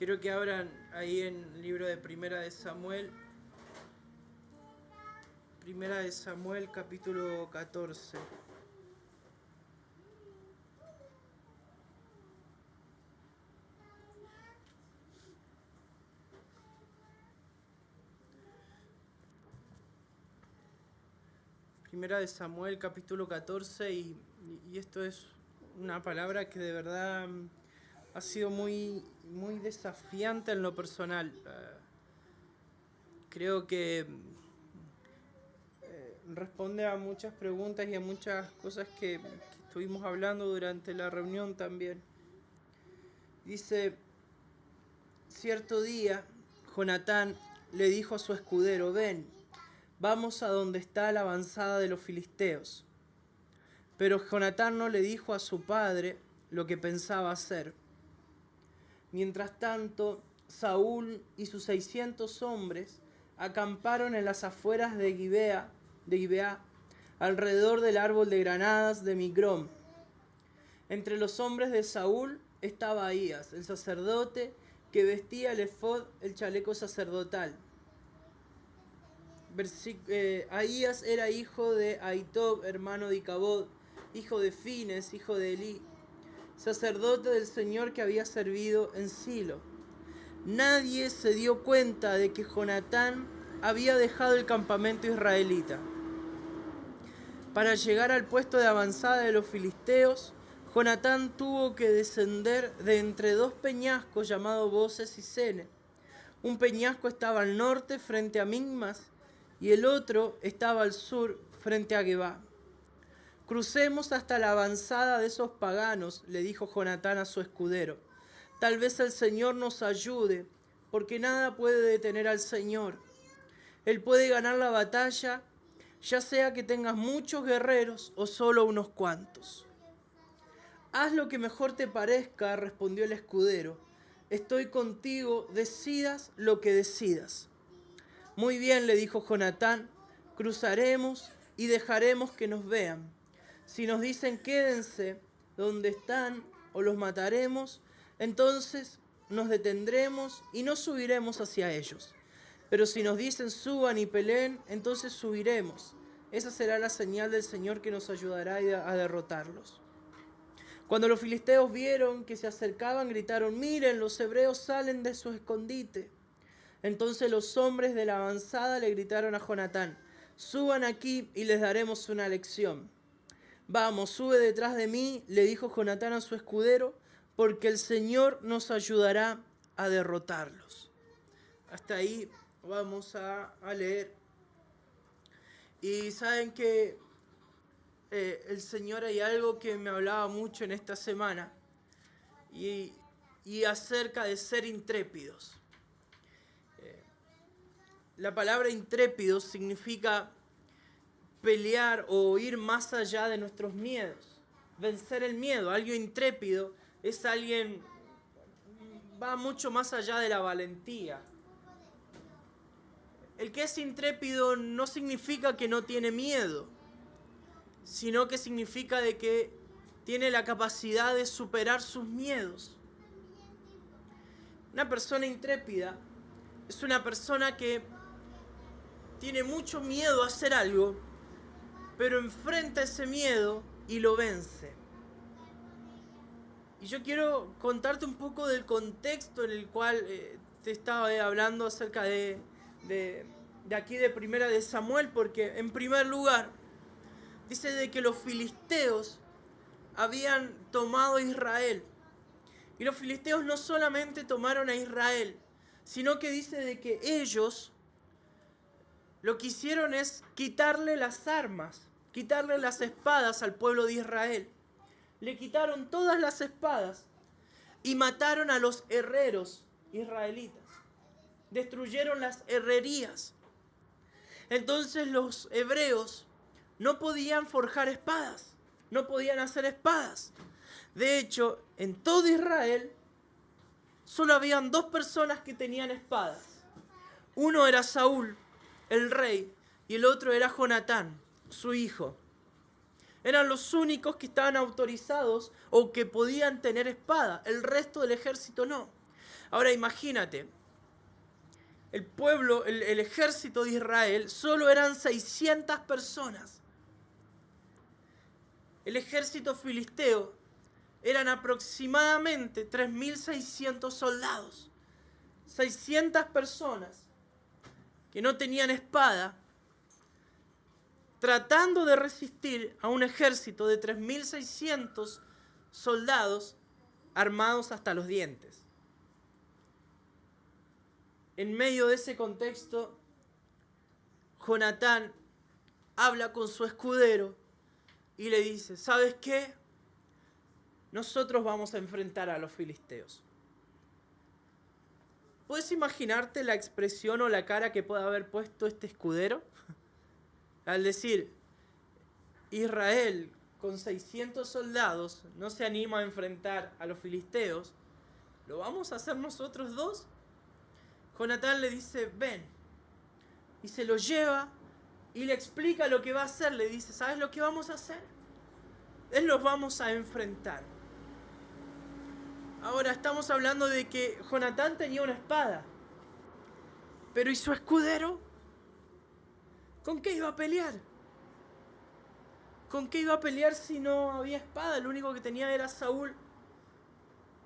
Quiero que abran ahí en el libro de Primera de Samuel. Primera de Samuel, capítulo 14. Primera de Samuel, capítulo 14, y esto es una palabra que de verdad ha sido muy desafiante en lo personal. Creo que responde a muchas preguntas y a muchas cosas que estuvimos hablando durante la reunión también. Dice, cierto día, Jonatán le dijo a su escudero, ven, vamos a donde está la avanzada de los filisteos. Pero Jonatán no le dijo a su padre lo que pensaba hacer. Mientras tanto, Saúl y sus 600 hombres acamparon en las afueras de Gibeá, alrededor del árbol de granadas de Migrón. Entre los hombres de Saúl estaba Ahías, el sacerdote, que vestía el efod, el chaleco sacerdotal. Ahías era hijo de Ahitob, hermano de Icabod, hijo de Fines, hijo de Elí, sacerdote del Señor que había servido en Silo. Nadie se dio cuenta de que Jonatán había dejado el campamento israelita. Para llegar al puesto de avanzada de los filisteos, Jonatán tuvo que descender de entre dos peñascos llamados Boses y Sene. Un peñasco estaba al norte frente a Migmas y el otro estaba al sur frente a Gebá. Crucemos hasta la avanzada de esos paganos, le dijo Jonatán a su escudero. Tal vez el Señor nos ayude, porque nada puede detener al Señor. Él puede ganar la batalla, ya sea que tengas muchos guerreros o solo unos cuantos. Haz lo que mejor te parezca, respondió el escudero. Estoy contigo, decidas lo que decidas. Muy bien, le dijo Jonatán, cruzaremos y dejaremos que nos vean. Si nos dicen quédense donde están o los mataremos, entonces nos detendremos y no subiremos hacia ellos. Pero si nos dicen suban y peleen, entonces subiremos. Esa será la señal del Señor que nos ayudará a derrotarlos. Cuando los filisteos vieron que se acercaban, gritaron, miren, los hebreos salen de su escondite. Entonces los hombres de la avanzada le gritaron a Jonatán, suban aquí y les daremos una lección. Vamos, sube detrás de mí, le dijo Jonatán a su escudero, porque el Señor nos ayudará a derrotarlos. Hasta ahí vamos a leer. Y saben que el Señor, hay algo que me hablaba mucho en esta semana y acerca de ser intrépidos. La palabra intrépido significa pelear o ir más allá de nuestros miedos, vencer el miedo. Alguien intrépido es alguien va mucho más allá de la valentía. El que es intrépido no significa que no tiene miedo, sino que significa de que tiene la capacidad de superar sus miedos. Una persona intrépida es una persona que tiene mucho miedo a hacer algo, pero enfrenta ese miedo y lo vence. Y yo quiero contarte un poco del contexto en el cual te estaba hablando acerca de aquí de Primera de Samuel, porque en primer lugar dice de que los filisteos habían tomado a Israel. Y los filisteos no solamente tomaron a Israel, sino que dice de que ellos lo que hicieron es quitarle las armas, quitarle las espadas al pueblo de Israel. Le quitaron todas las espadas y mataron a los herreros israelitas. Destruyeron las herrerías. Entonces los hebreos no podían forjar espadas, no podían hacer espadas. De hecho, en todo Israel solo habían dos personas que tenían espadas. Uno era Saúl, el rey, y el otro era Jonatán, su hijo. Eran los únicos que estaban autorizados o que podían tener espada. El resto del ejército no. Ahora imagínate, el pueblo, el ejército de Israel, solo eran 600 personas. El ejército filisteo eran aproximadamente 3.600 soldados. 600 personas que no tenían espada, tratando de resistir a un ejército de 3.600 soldados armados hasta los dientes. En medio de ese contexto, Jonatán habla con su escudero y le dice, ¿sabes qué? Nosotros vamos a enfrentar a los filisteos. ¿Puedes imaginarte la expresión o la cara que puede haber puesto este escudero? Al decir, Israel con 600 soldados no se anima a enfrentar a los filisteos, ¿lo vamos a hacer nosotros dos? Jonatán le dice, ven, y se lo lleva y le explica lo que va a hacer. Le dice, ¿sabes lo que vamos a hacer? Los vamos a enfrentar. Ahora estamos hablando de que Jonatán tenía una espada, pero ¿y su escudero? ¿Con qué iba a pelear? ¿Con qué iba a pelear si no había espada? Lo único que tenía era Saúl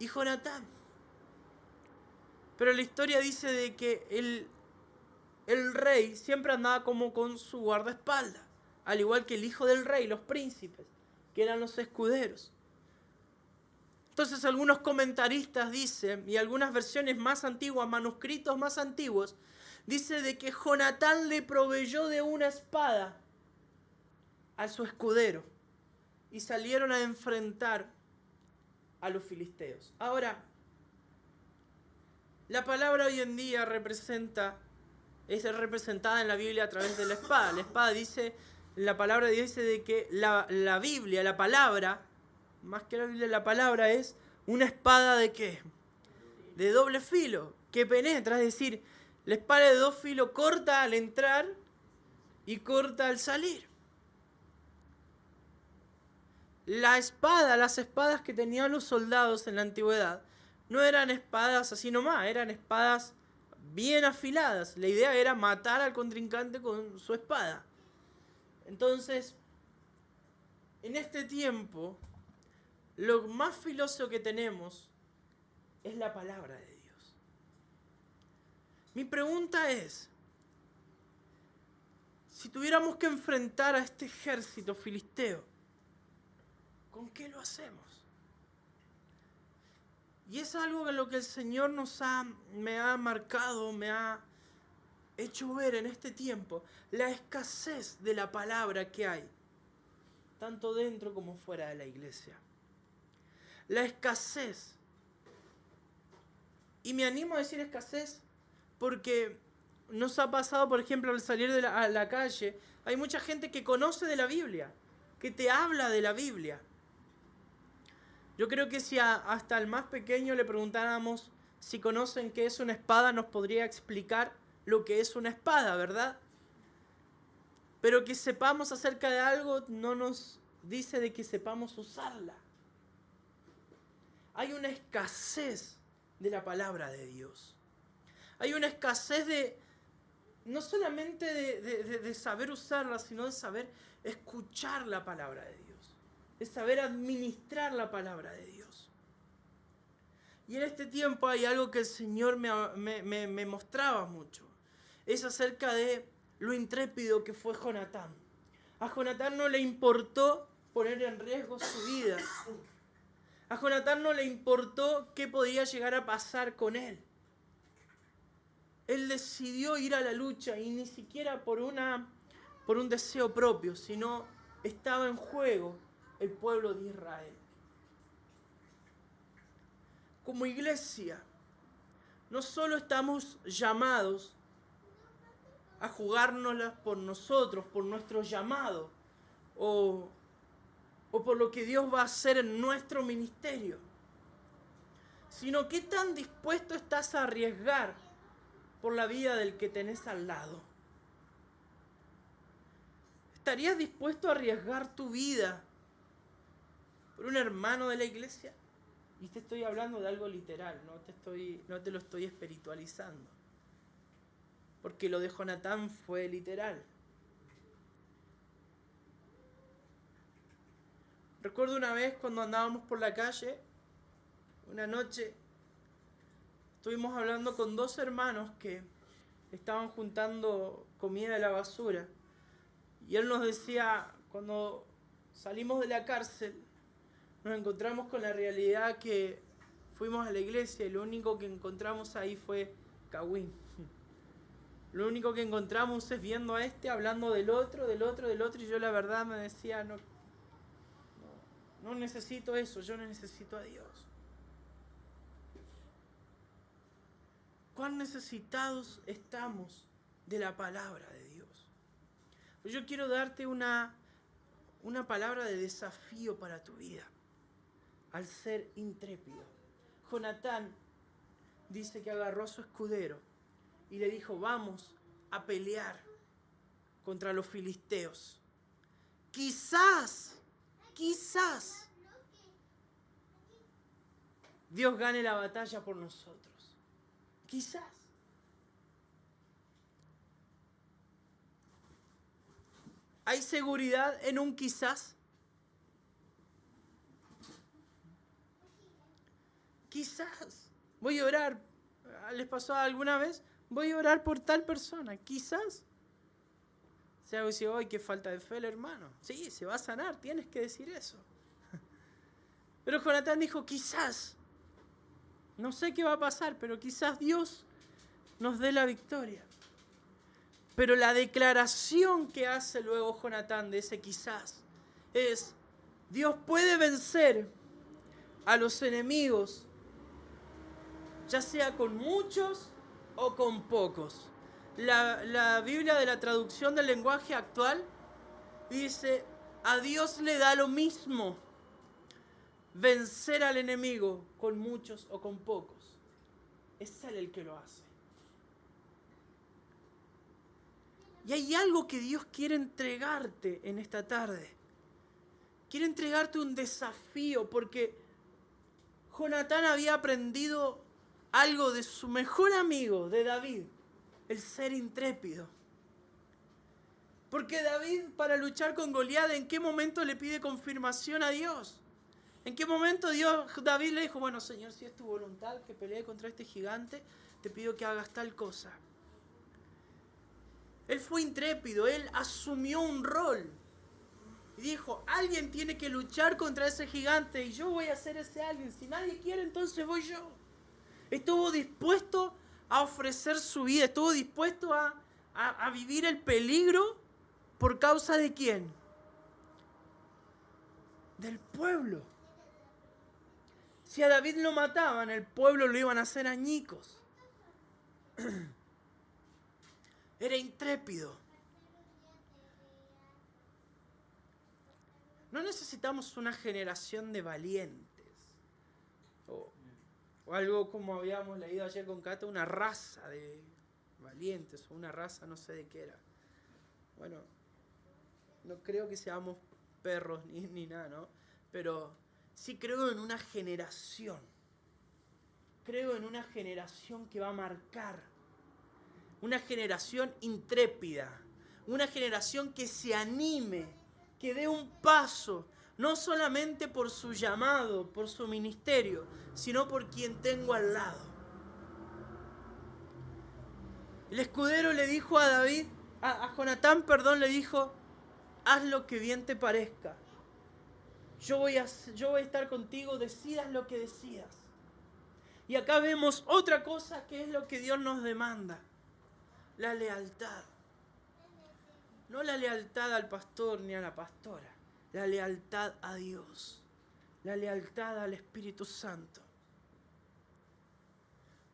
y Jonatán. Pero la historia dice de que el rey siempre andaba como con su guardaespaldas, al igual que el hijo del rey, los príncipes, que eran los escuderos. Entonces algunos comentaristas dicen, y algunas versiones más antiguas, manuscritos más antiguos, dice de que Jonatán le proveyó de una espada a su escudero y salieron a enfrentar a los filisteos. Ahora, la palabra hoy en día es representada en la Biblia a través de la espada. La espada dice, la palabra dice de que la Biblia, la palabra, más que la Biblia, la palabra es una espada ¿de qué? De doble filo, que penetra, es decir, la espada de dos filos corta al entrar y corta al salir. Las espadas que tenían los soldados en la antigüedad, no eran espadas así nomás, eran espadas bien afiladas. La idea era matar al contrincante con su espada. Entonces, en este tiempo, lo más filoso que tenemos es la palabra de Dios. Mi pregunta es, si tuviéramos que enfrentar a este ejército filisteo, ¿con qué lo hacemos? Y es algo en lo que el Señor me ha marcado, me ha hecho ver en este tiempo, la escasez de la palabra que hay, tanto dentro como fuera de la iglesia. La escasez. Y me animo a decir escasez porque nos ha pasado, por ejemplo, al salir a la calle, hay mucha gente que conoce de la Biblia, que te habla de la Biblia. Yo creo que si hasta al más pequeño le preguntáramos si conocen qué es una espada, nos podría explicar lo que es una espada, ¿verdad? Pero que sepamos acerca de algo no nos dice de que sepamos usarla. Hay una escasez de la palabra de Dios. Hay una escasez no solamente de saber usarla, sino de saber escuchar la palabra de Dios. De saber administrar la palabra de Dios. Y en este tiempo hay algo que el Señor me mostraba mucho. Es acerca de lo intrépido que fue Jonatán. A Jonatán no le importó poner en riesgo su vida. A Jonatán no le importó qué podía llegar a pasar con él. Él decidió ir a la lucha y ni siquiera por un deseo propio, sino estaba en juego el pueblo de Israel. Como iglesia, no solo estamos llamados a jugárnoslas por nosotros, por nuestro llamado, o por lo que Dios va a hacer en nuestro ministerio, sino qué tan dispuesto estás a arriesgar por la vida del que tenés al lado. ¿Estarías dispuesto a arriesgar tu vida por un hermano de la iglesia? Y te estoy hablando de algo literal, no te lo estoy espiritualizando. Porque lo de Jonatán fue literal. Recuerdo una vez cuando andábamos por la calle, una noche, estuvimos hablando con dos hermanos que estaban juntando comida de la basura. Y él nos decía, cuando salimos de la cárcel, nos encontramos con la realidad que fuimos a la iglesia y lo único que encontramos ahí fue Cagüín. Lo único que encontramos es viendo a este hablando del otro, y yo la verdad me decía, no necesito eso, yo necesito a Dios. ¿Cuán necesitados estamos de la palabra de Dios? Yo quiero darte una palabra de desafío para tu vida, al ser intrépido. Jonatán dice que agarró a su escudero y le dijo, vamos a pelear contra los filisteos. Quizás Dios gane la batalla por nosotros. Quizás. ¿Hay seguridad en un quizás? Quizás. Voy a orar. ¿Les pasó alguna vez? Voy a orar por tal persona. Quizás. O sea, dice, ¡ay, qué falta de fe el hermano! Sí, se va a sanar, tienes que decir eso. Pero Jonatán dijo, quizás. No sé qué va a pasar, pero quizás Dios nos dé la victoria. Pero la declaración que hace luego Jonatán de ese quizás es, Dios puede vencer a los enemigos, ya sea con muchos o con pocos. La Biblia de la traducción del lenguaje actual dice, a Dios le da lo mismo vencer al enemigo con muchos o con pocos. Es Él el que lo hace. Y hay algo que Dios quiere entregarte en esta tarde. Quiere entregarte un desafío porque Jonatán había aprendido algo de su mejor amigo, de David, el ser intrépido. Porque David, para luchar con Goliat, ¿en qué momento le pide confirmación a Dios? ¿En qué momento David le dijo, bueno, Señor, si es tu voluntad que pelee contra este gigante, te pido que hagas tal cosa? Él fue intrépido, él asumió un rol. Y dijo, alguien tiene que luchar contra ese gigante y yo voy a ser ese alguien. Si nadie quiere, entonces voy yo. Estuvo dispuesto a ofrecer su vida, estuvo dispuesto a vivir el peligro por causa de ¿quién? Del pueblo. Si a David lo mataban, el pueblo lo iban a hacer añicos. Era intrépido. No necesitamos una generación de valientes. O algo como habíamos leído ayer con Cata, una raza de valientes, o una raza no sé de qué era. Bueno, no creo que seamos perros ni nada, ¿no? Pero sí creo en una generación. Creo en una generación que va a marcar. Una generación intrépida. Una generación que se anime, que dé un paso, no solamente por su llamado, por su ministerio, sino por quien tengo al lado. El escudero le dijo a David, a Jonatán, le dijo, haz lo que bien te parezca. Yo voy a estar contigo, decidas lo que decidas. Y acá vemos otra cosa que es lo que Dios nos demanda. La lealtad. No la lealtad al pastor ni a la pastora. La lealtad a Dios. La lealtad al Espíritu Santo.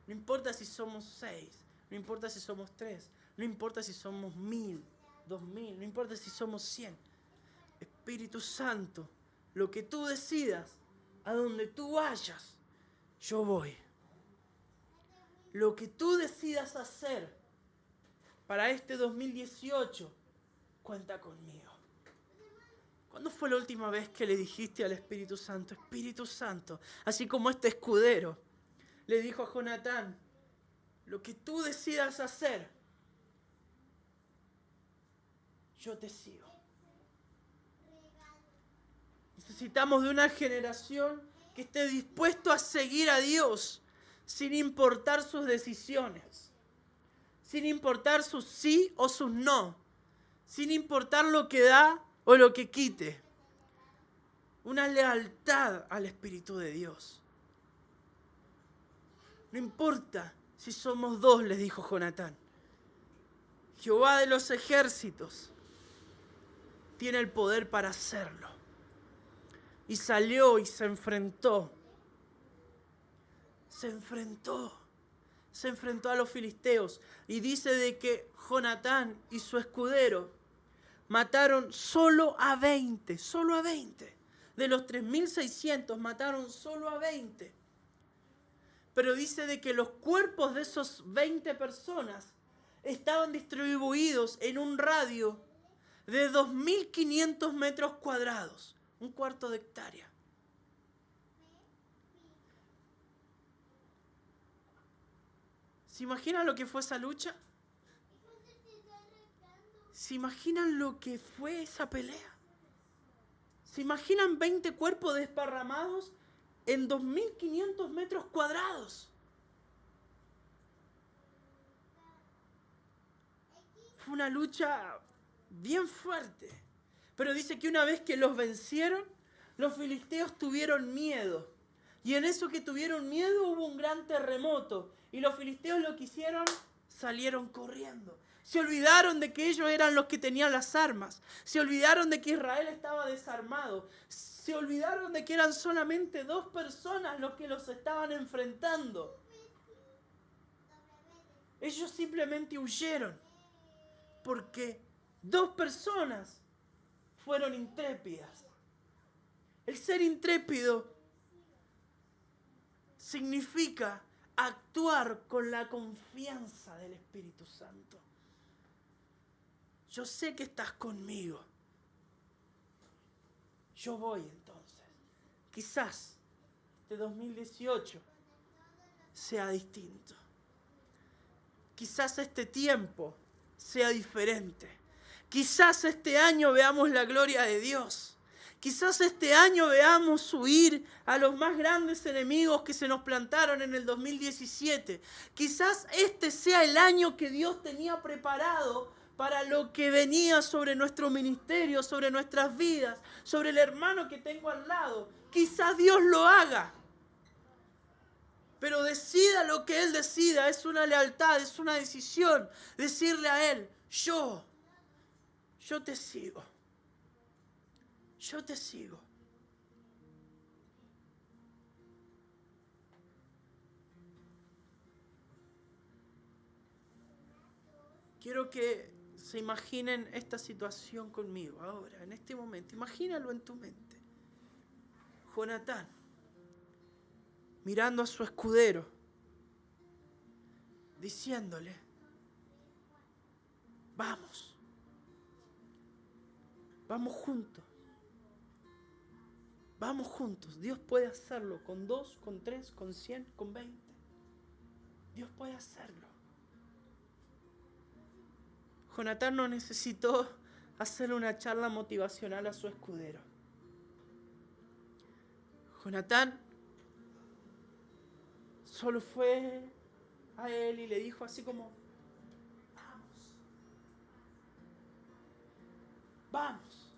No importa si somos 6. No importa si somos 3. No importa si somos 1000, 2000. No importa si somos 100. Espíritu Santo, lo que tú decidas, a donde tú vayas, yo voy. Lo que tú decidas hacer para este 2018, cuenta conmigo. ¿Cuándo fue la última vez que le dijiste al Espíritu Santo, Espíritu Santo, así como este escudero le dijo a Jonatán, lo que tú decidas hacer, yo te sigo? Necesitamos de una generación que esté dispuesto a seguir a Dios sin importar sus decisiones, sin importar sus sí o sus no, sin importar lo que da o lo que quite. Una lealtad al Espíritu de Dios. No importa si somos dos, les dijo Jonatán. Jehová de los ejércitos tiene el poder para hacerlo. Y salió y se enfrentó. Se enfrentó a los filisteos. Y dice de que Jonatán y su escudero mataron solo a 20. De los 3.600 mataron solo a 20. Pero dice de que los cuerpos de esos 20 personas estaban distribuidos en un radio de 2.500 metros cuadrados, un cuarto de hectárea. ¿Se imaginan lo que fue esa lucha? ¿Se imaginan lo que fue esa pelea? ¿Se imaginan 20 cuerpos desparramados en 2.500 metros cuadrados? Fue una lucha bien fuerte. Pero dice que una vez que los vencieron, los filisteos tuvieron miedo. Y en eso que tuvieron miedo hubo un gran terremoto. Y los filisteos lo que hicieron, salieron corriendo. Se olvidaron de que ellos eran los que tenían las armas. Se olvidaron de que Israel estaba desarmado. Se olvidaron de que eran solamente 2 personas los que los estaban enfrentando. Ellos simplemente huyeron. Porque 2 personas fueron intrépidas. El ser intrépido significa actuar con la confianza del Espíritu Santo. Yo sé que estás conmigo. Yo voy entonces. Quizás este 2018 sea distinto. Quizás este tiempo sea diferente. Quizás este año veamos la gloria de Dios. Quizás este año veamos huir a los más grandes enemigos que se nos plantaron en el 2017. Quizás este sea el año que Dios tenía preparado para lo que venía sobre nuestro ministerio, sobre nuestras vidas, sobre el hermano que tengo al lado. Quizás Dios lo haga. Pero decida lo que Él decida, es una lealtad, es una decisión. Decirle a Él, yo te sigo. Yo te sigo. Quiero que se imaginen esta situación conmigo ahora, en este momento. Imagínalo en tu mente. Jonatán, mirando a su escudero, diciéndole, vamos juntos. Vamos juntos. Dios puede hacerlo con 2, con 3, con 100, con 20. Dios puede hacerlo. Jonatán no necesitó hacer una charla motivacional a su escudero. Jonatán solo fue a él y le dijo así como, vamos.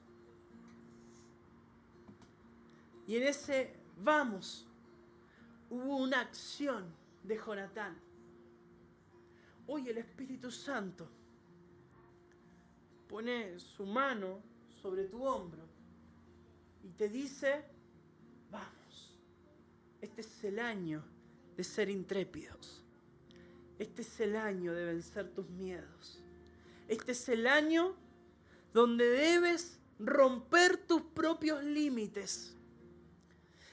Y en ese vamos hubo una acción de Jonatán. Hoy el Espíritu Santo pone su mano sobre tu hombro y te dice, vamos. Este es el año de ser intrépidos. Este es el año de vencer tus miedos. Este es el año donde debes romper tus propios límites.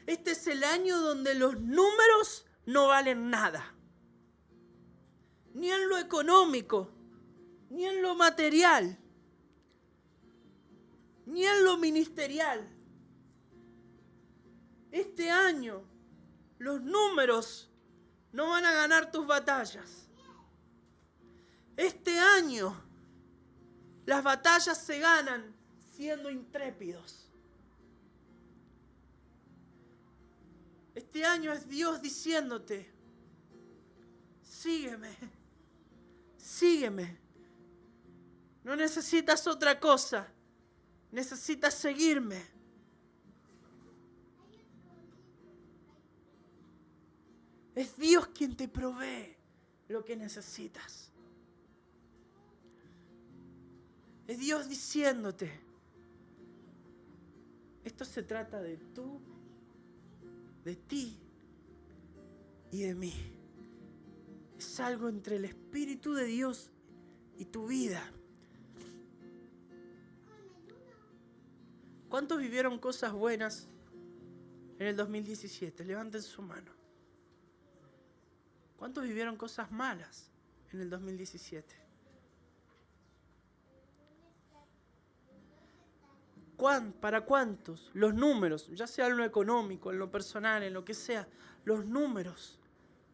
Este es el año donde los números no valen nada. Ni en lo económico, ni en lo material, ni en lo ministerial. Este año los números no van a ganar tus batallas. Este año las batallas se ganan siendo intrépidos. Este año es Dios diciéndote, sígueme, sígueme. No necesitas otra cosa, necesitas seguirme. Es Dios quien te provee lo que necesitas. Es Dios diciéndote, esto se trata de tú, de ti y de mí. Es algo entre el Espíritu de Dios y tu vida. ¿Cuántos vivieron cosas buenas en el 2017? Levanten su mano. ¿Cuántos vivieron cosas malas en el 2017? ¿Para cuántos? Los números, ya sea en lo económico, en lo personal, en lo que sea, los números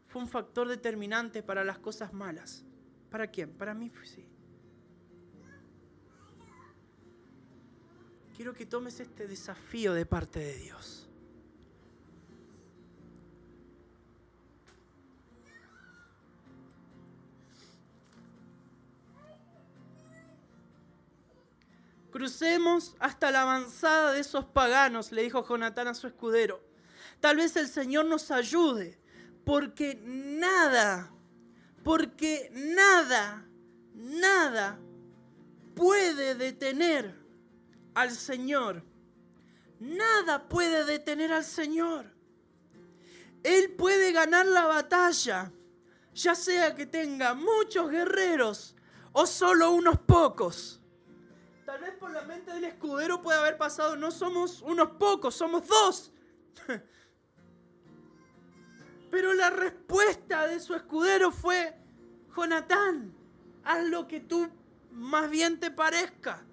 fue un factor determinante para las cosas malas. ¿Para quién? Para mí sí. Quiero que tomes este desafío de parte de Dios. Crucemos hasta la avanzada de esos paganos, le dijo Jonatán a su escudero. Tal vez el Señor nos ayude, porque nada puede detener al Señor. Nada puede detener al Señor. Él puede ganar la batalla, ya sea que tenga muchos guerreros o solo unos pocos. Tal vez por la mente del escudero puede haber pasado, no somos unos pocos, somos 2. Pero la respuesta de su escudero fue, Jonatán, haz lo que tú más bien te parezca.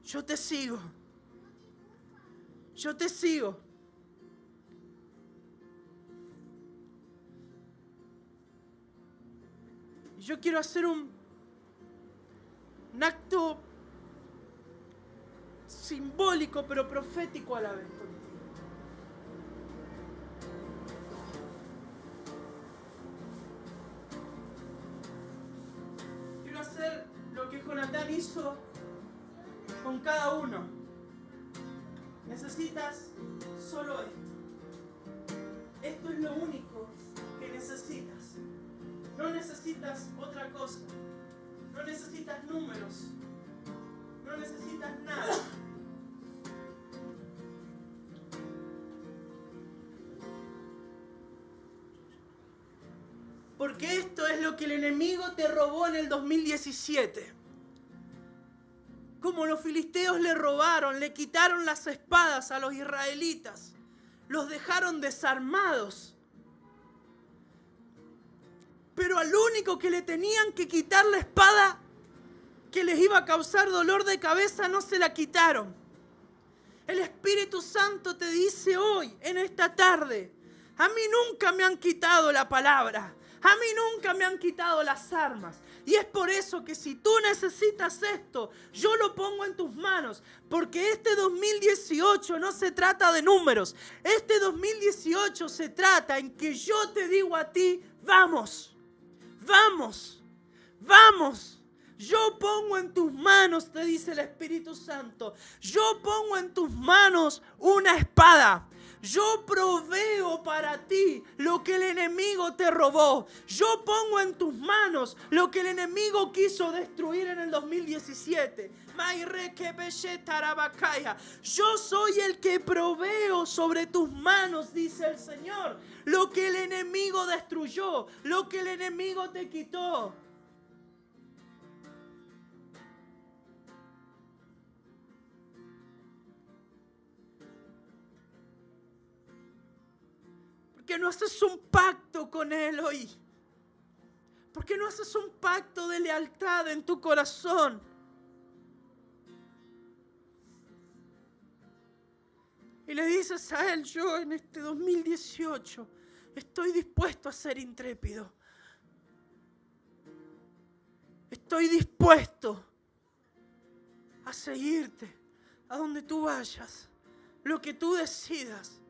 Yo te sigo. Yo te sigo. Y yo quiero hacer un acto simbólico pero profético a la vez. Quiero hacer lo que Jonatán hizo con cada uno. Necesitas solo esto. Esto es lo único que necesitas. No necesitas otra cosa. No necesitas números. No necesitas nada. Porque esto es lo que el enemigo te robó en el 2017. Como los filisteos le robaron, le quitaron las espadas a los israelitas. Los dejaron desarmados. Pero al único que le tenían que quitar la espada que les iba a causar dolor de cabeza, no se la quitaron. El Espíritu Santo te dice hoy, en esta tarde, a mí nunca me han quitado la palabra, a mí nunca me han quitado las armas. Y es por eso que si tú necesitas esto, yo lo pongo en tus manos. Porque este 2018 no se trata de números. Este 2018 se trata en que yo te digo a ti, vamos, vamos, vamos. Yo pongo en tus manos, te dice el Espíritu Santo, yo pongo en tus manos una espada. Yo proveo para ti lo que el enemigo te robó. Yo pongo en tus manos lo que el enemigo quiso destruir en el 2017. Yo soy el que proveo sobre tus manos, dice el Señor, lo que el enemigo destruyó, lo que el enemigo te quitó. ¿Por qué no haces un pacto con Él hoy? ¿Por qué no haces un pacto de lealtad en tu corazón? Y le dices a Él: yo en este 2018 estoy dispuesto a ser intrépido. Estoy dispuesto a seguirte a donde tú vayas. Lo que tú decidas.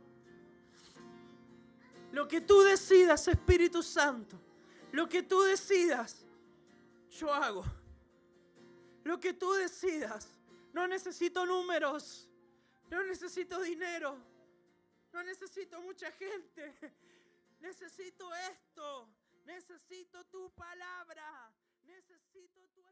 Lo que tú decidas, Espíritu Santo. Lo que tú decidas, yo hago. Lo que tú decidas. No necesito números. No necesito dinero. No necesito mucha gente. Necesito esto. Necesito tu palabra. Necesito tu